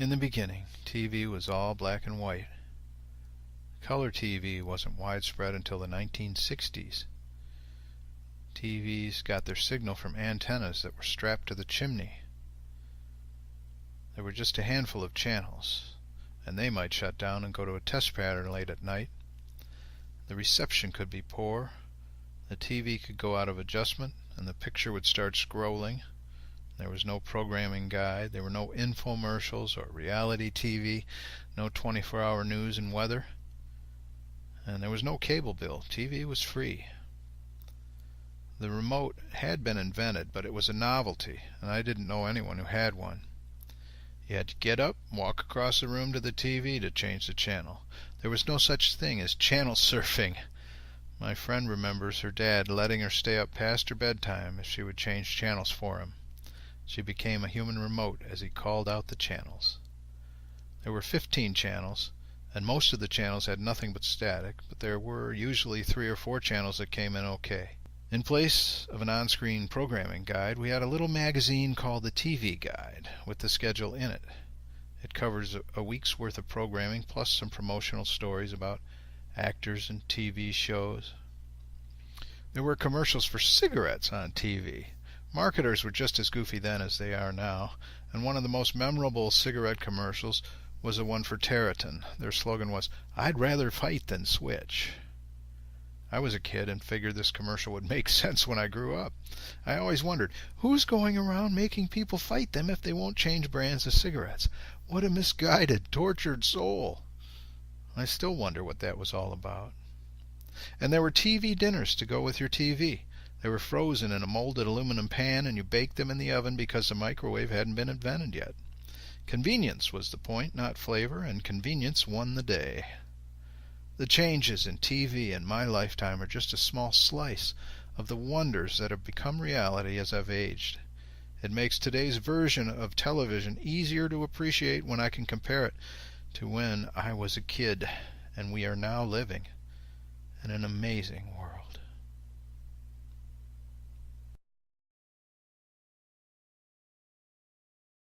In the beginning, TV was all black and white. Color TV wasn't widespread until the 1960s. TVs got their signal from antennas that were strapped to the chimney. There were just a handful of channels, and they might shut down and go to a test pattern late at night. The reception could be poor, the TV could go out of adjustment, and the picture would start scrolling. There was no programming guide, there were no infomercials or reality TV, no 24-hour news and weather, and there was no cable bill. TV was free. The remote had been invented, but it was a novelty, and I didn't know anyone who had one. You had to get up, walk across the room to the TV to change the channel. There was no such thing as channel surfing. My friend remembers her dad letting her stay up past her bedtime if she would change channels for him. She became a human remote as he called out the channels. There were 15 channels, and most of the channels had nothing but static, but there were usually 3 or 4 channels that came in okay. In place of an on-screen programming guide, we had a little magazine called the TV Guide with the schedule in it. It covers a week's worth of programming plus some promotional stories about actors and TV shows. There were commercials for cigarettes on TV. Marketers were just as goofy then as they are now, and one of the most memorable cigarette commercials was the one for Territon. Their slogan was, "I'd rather fight than switch." I was a kid and figured this commercial would make sense when I grew up. I always wondered, who's going around making people fight them if they won't change brands of cigarettes? What a misguided, tortured soul. I still wonder what that was all about. And there were TV dinners to go with your TV. They were frozen in a molded aluminum pan, and you baked them in the oven because the microwave hadn't been invented yet. Convenience was the point, not flavor, and convenience won the day. The changes in TV in my lifetime are just a small slice of the wonders that have become reality as I've aged. It makes today's version of television easier to appreciate when I can compare it to when I was a kid, and we are now living in an amazing world.